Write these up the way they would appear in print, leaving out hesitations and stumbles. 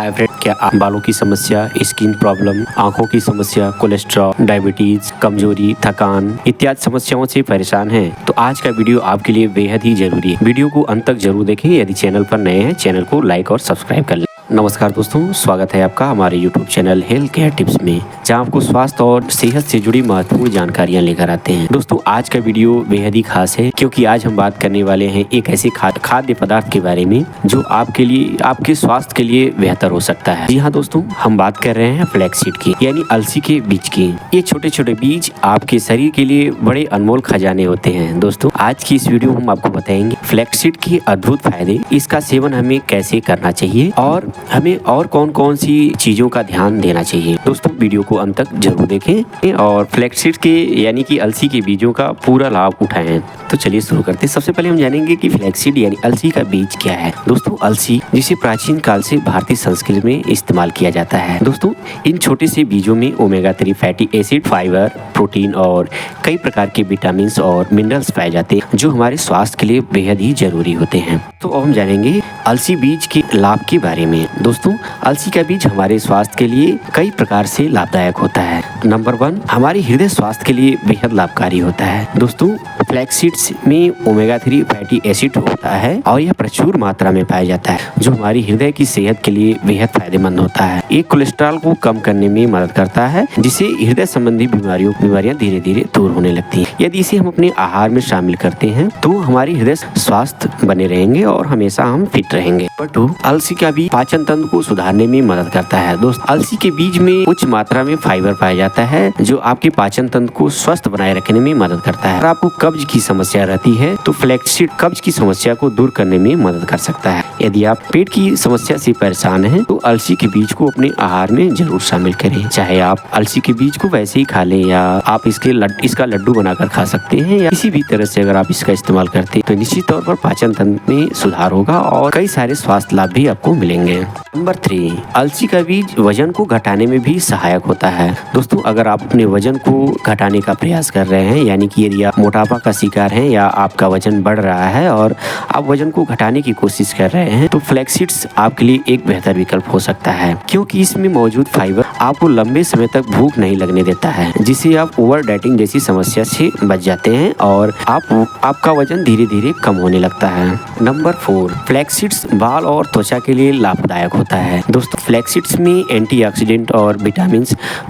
Hi friend, क्या आप बालों की समस्या, स्किन प्रॉब्लम, आंखों की समस्या, कोलेस्ट्रॉल, डायबिटीज, कमजोरी, थकान इत्यादि समस्याओं से परेशान हैं? तो आज का वीडियो आपके लिए बेहद ही जरूरी है। वीडियो को अंत तक जरूर देखें। यदि चैनल पर नए हैं, चैनल को लाइक और सब्सक्राइब कर लें। नमस्कार दोस्तों, स्वागत है आपका हमारे YouTube channel health care tips में, जहां आपको स्वास्थ्य और सेहत से जुड़ी महत्वपूर्ण जानकारियां लेकर आते हैं। दोस्तों, आज का वीडियो बेहद ही खास है, क्योंकि आज हम बात करने वाले हैं एक ऐसे खाद्य पदार्थ के बारे में जो आपके लिए, आपके स्वास्थ्य के लिए बेहतर हो सकता है। जी हाँ दोस्तों, हम बात कर रहे हैं फ्लैक्ससीड की, यानी अलसी के बीज की। ये छोटे छोटे बीज आपके शरीर के लिए बड़े अनमोल खजाने होते हैं। दोस्तों, आज की इस वीडियो में हम आपको बताएंगे फ्लैक्ससीड के अद्भुत फायदे, इसका सेवन हमें कैसे करना चाहिए और हमें और कौन कौन सी चीजों का ध्यान देना चाहिए। दोस्तों, वीडियो को अंत तक जरूर देखें और फ्लैक्ससीड के यानी कि अलसी के बीजों का पूरा लाभ उठाएं। तो चलिए शुरू करते हैं। सबसे पहले हम जानेंगे कि फ्लैक्ससीड यानी अलसी का बीज क्या है। दोस्तों, अलसी जिसे प्राचीन काल से भारतीय संस्कृति में इस्तेमाल किया जाता है। दोस्तों, इन छोटे से बीजों में omega 3 fatty acid, fibre, protein और कई प्रकार के विटामिन और मिनरल्स पाए जाते हैं, जो हमारे स्वास्थ्य के लिए बेहद ही जरूरी होते हैं। तो अब हम जानेंगे अलसी बीज के लाभ के बारे में। दोस्तों, अलसी का बीज हमारे स्वास्थ्य के लिए कई प्रकार से लाभदायक होता है। नंबर 1, हमारे हृदय स्वास्थ्य के लिए बेहद लाभकारी होता है। दोस्तों, फ्लैक्ससीड्स में ओमेगा 3 फैटी एसिड होता है और यह प्रचुर मात्रा में पाया जाता है, जो हमारी हृदय की सेहत के लिए बेहद फायदेमंद होता है। ये कोलेस्ट्रॉल को कम करने में मदद करता है, जिससे हृदय संबंधी बीमारियां धीरे धीरे दूर होने लगती हैं। यदि इसे हम अपने आहार में शामिल करते हैं तो हमारी हृदय स्वास्थ्य बने रहेंगे और हमेशा हम फिट रहेंगे। नंबर 2, अलसी का बीज पाचन तंत्र को सुधारने में मदद करता है। दोस्त, अलसी के बीज में उच्च मात्रा में फाइबर पाया जाता है, जो आपके पाचन तंत्र को स्वस्थ बनाए रखने में मदद करता है। अगर आपको कब्ज की समस्या रहती है तो फ्लैक्ससीड कब्ज की समस्या को दूर करने में मदद कर सकता है। यदि आप पेट की समस्या से परेशान हैं तो अलसी के बीज को अपने आहार में जरूर शामिल करें। चाहे आप अलसी के बीज को वैसे ही खा लें या आप इसका लड्डू बनाकर खा सकते हैं, या किसी भी तरह से अगर आप इसका इस्तेमाल करते हैं तो निश्चित तौर पर पाचन तंत्र में सुधार होगा और कई सारे स्वास्थ्य लाभ भी आपको मिलेंगे। नंबर 3, अलसी का बीज वजन को घटाने में भी सहायक होता है। दोस्तों, अगर आप अपने वजन को घटाने का प्रयास कर रहे हैं, यानी कि यदि आप मोटापा का शिकार हैं या आपका वजन बढ़ रहा है और आप वजन को घटाने की कोशिश कर रहे हैं, तो फ्लैक्ससीड्स आपके लिए एक बेहतर विकल्प हो सकता है, क्योंकि इसमें मौजूद फाइबर आपको लंबे समय तक भूख नहीं लगने देता है, जिससे आप ओवर डाइटिंग जैसी समस्या से बच जाते हैं और आपका वजन धीरे धीरे कम होने लगता है। नंबर 4, फ्लैक्ससीड्स बाल और त्वचा के लिए लाभदायक होता है। दोस्तों, फ्लैक्ससीड्स में एंटीऑक्सीडेंट और विटामिन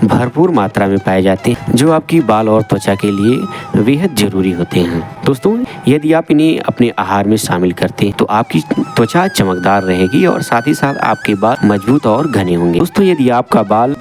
भरपूर मात्रा में पाए जाते हैं, जो आपकी बाल और त्वचा के लिए बेहद जरूरी होते हैं। दोस्तों, यदि आप इन्हें अपने आहार में शामिल करते हैं तो आपकी त्वचा चमकदार रहेगी और साथ ही साथ आपके बाल मजबूत और घने होंगे। दोस्तों, यदि आपका बाल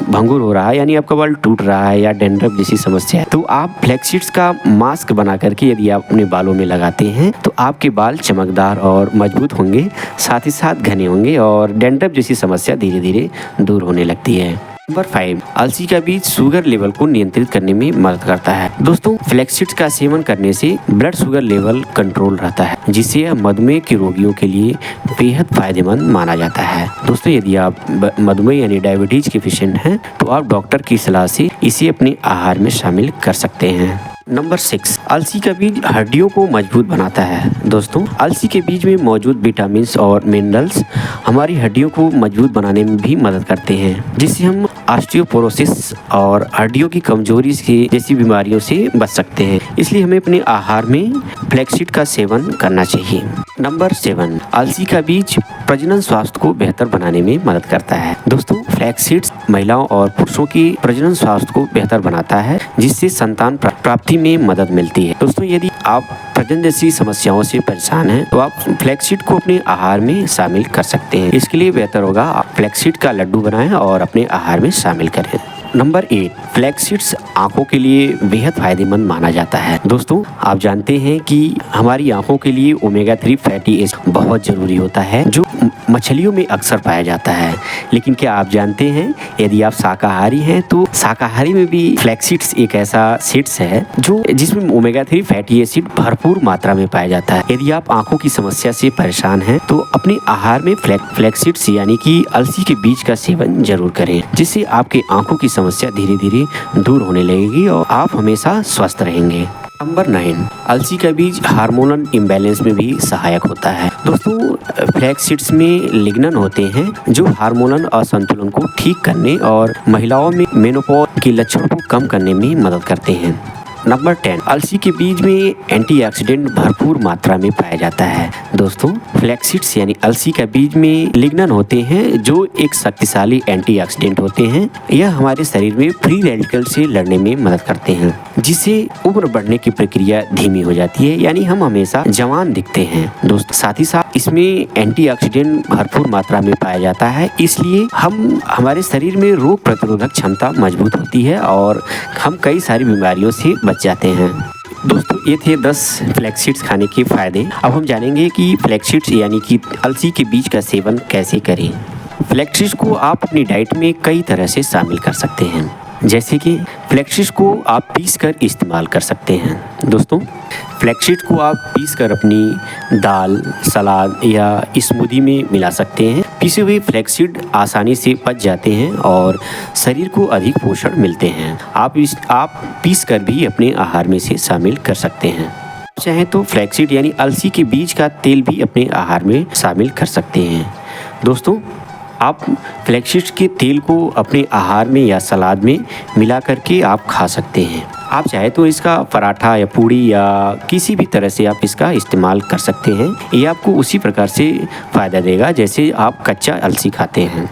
भंगुर हो रहा है, यानी आपका बाल टूट रहा है या डैंड्रफ जैसी समस्या है, तो आप फ्लैक्ससीड्स का मास्क बना करके यदि आप अपने बालों में लगाते हैं तो आपके बाल चमकदार और मजबूत होंगे, साथ ही साथ घने होंगे और डैंड्रफ जैसी समस्या धीरे धीरे दूर होने लगती है। नंबर 5, अलसी का बीज शुगर लेवल को नियंत्रित करने में मदद करता है। दोस्तों, फ्लैक्ससीड्स का सेवन करने से ब्लड शुगर लेवल कंट्रोल रहता है, जिससे यह मधुमेह के रोगियों के लिए बेहद फायदेमंद माना जाता है। दोस्तों, यदि आप मधुमेह यानी डायबिटीज के पेशेंट हैं तो आप डॉक्टर की सलाह से इसे अपने आहार में शामिल कर सकते हैं। नंबर 6, अलसी का बीज हड्डियों को मजबूत बनाता है। दोस्तों, अलसी के बीज में मौजूद विटामिन और मिनरल्स हमारी हड्डियों को मजबूत बनाने में भी मदद करते हैं, जिससे हम ऑस्टियोपोरोसिस और हड्डियों की कमजोरी से जैसी बीमारियों से बच सकते हैं। इसलिए हमें अपने आहार में फ्लैक्ससीड का सेवन करना चाहिए। नंबर 7, अलसी का बीज प्रजनन स्वास्थ्य को बेहतर बनाने में मदद करता है। दोस्तों, फ्लैक्ससीड्स महिलाओं और पुरुषों की प्रजनन स्वास्थ्य को बेहतर बनाता है, जिससे संतान प्राप्ति में मदद मिलती है। दोस्तों, यदि आप प्रजनन जैसी समस्याओं से परेशान हैं तो आप फ्लैक्ससीड को अपने आहार में शामिल कर सकते हैं। इसके लिए बेहतर होगा आप फ्लैक्ससीड का लड्डू बनाएं और अपने आहार में शामिल करें। नंबर 8, फ्लैक्ससीड्स आंखों के लिए बेहद फायदेमंद माना जाता है। दोस्तों, आप जानते हैं कि हमारी आंखों के लिए ओमेगा 3 फैटी एसिड बहुत जरूरी होता है, जो मछलियों में अक्सर पाया जाता है। लेकिन क्या आप जानते हैं, यदि आप शाकाहारी हैं तो शाकाहारी में भी फ्लैक्ससीड्स एक ऐसा सीड्स है जिसमें ओमेगा 3 फैटी एसिड भरपूर मात्रा में पाया जाता है। यदि आप आंखों की समस्या से परेशान हैं तो अपने आहार में फ्लैक्ससीड्स यानी कि अलसी के बीज का सेवन जरूर करें, जिससे आपके आंखों की समस्या धीरे धीरे दूर होने लगेगी और आप हमेशा स्वस्थ रहेंगे। नंबर 9, अलसी का बीज हार्मोनल इम्बैलेंस में भी सहायक होता है। दोस्तों, फ्लैक्स सीड्स में लिग्नन होते हैं जो हार्मोनल असंतुलन को ठीक करने और महिलाओं में मेनोपॉज के लक्षणों को कम करने में मदद करते हैं। नंबर 10, अलसी के बीज में एंटीऑक्सीडेंट भरपूर मात्रा में पाया जाता है। दोस्तों, फ्लैक्स सीड्स यानी अलसी का बीज में लिग्नन होते हैं जो एक शक्तिशाली एंटीऑक्सीडेंट होते हैं। यह हमारे शरीर में फ्री रेडिकल से लड़ने में मदद करते हैं, जिससे उम्र बढ़ने की प्रक्रिया धीमी हो जाती है, यानी हम हमेशा जवान दिखते हैं। दोस्तों, साथ ही साथ इसमें एंटीऑक्सीडेंट भरपूर मात्रा में पाया जाता है, इसलिए हमारे शरीर में रोग प्रतिरोधक क्षमता मजबूत होती है और हम कई सारी बीमारियों से बच जाते हैं। दोस्तों, ये थे 10 फ्लैक्स सीड्स खाने के फायदे। अब हम जानेंगे कि फ्लैक्स सीड्स यानी कि अलसी के बीज का सेवन कैसे करें। फ्लैक्स सीड्स को आप अपनी डाइट में कई तरह से शामिल कर सकते हैं, जैसे कि फ्लैक्स सीड्स को आप पीस कर इस्तेमाल कर सकते हैं। दोस्तों, फ्लैक्स सीड्स को आप पीस कर अपनी दाल, सलाद या स्मूदी में मिला सकते हैं। पीसे हुए फ्लैक्स सीड आसानी से पच जाते हैं और शरीर को अधिक पोषण मिलते हैं। आप पीस कर भी अपने आहार में से शामिल कर सकते हैं। चाहे तो फ्लैक्स सीड यानी अलसी के बीज का तेल भी अपने आहार में शामिल कर सकते हैं। दोस्तों, आप फ्लैक्स सीड्स के तेल को अपने आहार में या सलाद में मिला करके आप खा सकते हैं। आप चाहे तो इसका पराठा या पूड़ी या किसी भी तरह से आप इसका इस्तेमाल कर सकते हैं। ये आपको उसी प्रकार से फ़ायदा देगा जैसे आप कच्चा अलसी खाते हैं।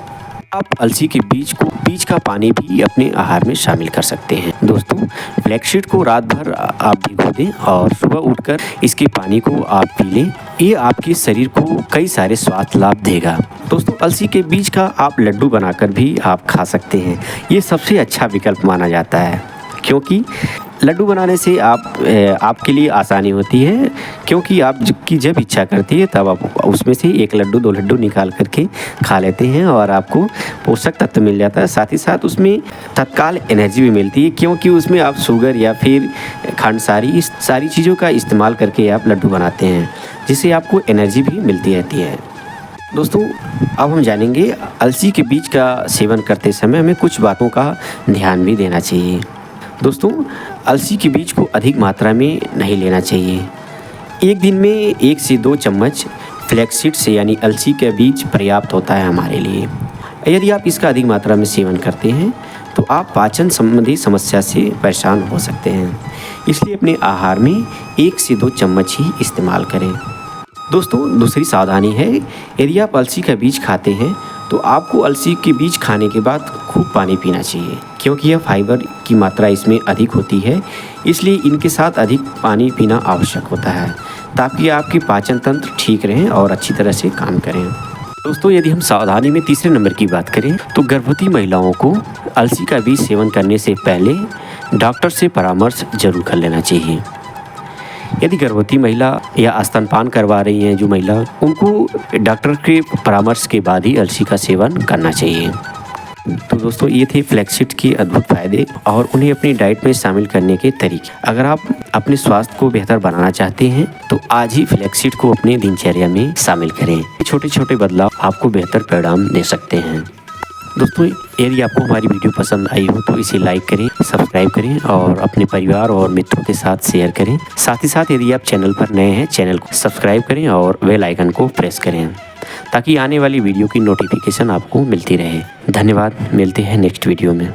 आप अलसी के बीज का पानी भी अपने आहार में शामिल कर सकते हैं। दोस्तों, फ्लैक्स सीड को रात भर आप भिगो दें और सुबह उठकर इसके पानी को आप पी लें। ये आपके शरीर को कई सारे स्वास्थ्य लाभ देगा। दोस्तों, अलसी के बीज का आप लड्डू बनाकर भी आप खा सकते हैं। ये सबसे अच्छा विकल्प माना जाता है, क्योंकि लड्डू बनाने से आपके लिए आसानी होती है, क्योंकि आपकी जब इच्छा करती है तब आप उसमें से 1 लड्डू 2 लड्डू निकाल करके खा लेते हैं और आपको पोषक तत्व मिल जाता है। साथ ही साथ उसमें तत्काल एनर्जी भी मिलती है, क्योंकि उसमें आप शुगर या फिर खंड इस सारी चीज़ों का इस्तेमाल करके आप लड्डू बनाते हैं, जिससे आपको एनर्जी भी मिलती रहती है। दोस्तों, अब हम जानेंगे अलसी के बीज का सेवन करते समय हमें कुछ बातों का ध्यान भी देना चाहिए। दोस्तों, अलसी के बीज को अधिक मात्रा में नहीं लेना चाहिए। एक दिन में 1 से 2 चम्मच फ्लैक्स सीड्स यानी अलसी का बीज पर्याप्त होता है हमारे लिए। यदि आप इसका अधिक मात्रा में सेवन करते हैं तो आप पाचन संबंधी समस्या से परेशान हो सकते हैं, इसलिए अपने आहार में 1 से 2 चम्मच ही इस्तेमाल करें। दोस्तों, दूसरी सावधानी है, यदि आप अलसी का बीज खाते हैं तो आपको अलसी के बीज खाने के बाद खूब पानी पीना चाहिए, क्योंकि यह फाइबर की मात्रा इसमें अधिक होती है, इसलिए इनके साथ अधिक पानी पीना आवश्यक होता है ताकि आपकी पाचन तंत्र ठीक रहें और अच्छी तरह से काम करें। दोस्तों, यदि हम सावधानी में तीसरे नंबर की बात करें तो गर्भवती महिलाओं को अलसी का बीज सेवन करने से पहले डॉक्टर से परामर्श जरूर कर लेना चाहिए। यदि गर्भवती महिला या स्तनपान करवा रही हैं जो महिला, उनको डॉक्टर के परामर्श के बाद ही अलसी का सेवन करना चाहिए। तो दोस्तों, ये थे फ्लैक्स सीड्स के अद्भुत फायदे और उन्हें अपनी डाइट में शामिल करने के तरीके। अगर आप अपने स्वास्थ्य को बेहतर बनाना चाहते हैं तो आज ही फ्लैक्स सीड्स को अपने दिनचर्या में शामिल करें। छोटे छोटे बदलाव आपको बेहतर परिणाम दे सकते हैं। दोस्तों, यदि आपको हमारी वीडियो पसंद आई हो तो इसे लाइक करें, सब्सक्राइब करें और अपने परिवार और मित्रों के साथ शेयर करें। साथ ही साथ यदि आप चैनल पर नए हैं, चैनल को सब्सक्राइब करें और बेल आइकन को प्रेस करें, ताकि आने वाली वीडियो की नोटिफिकेशन आपको मिलती रहे। धन्यवाद, मिलते हैं नेक्स्ट वीडियो में।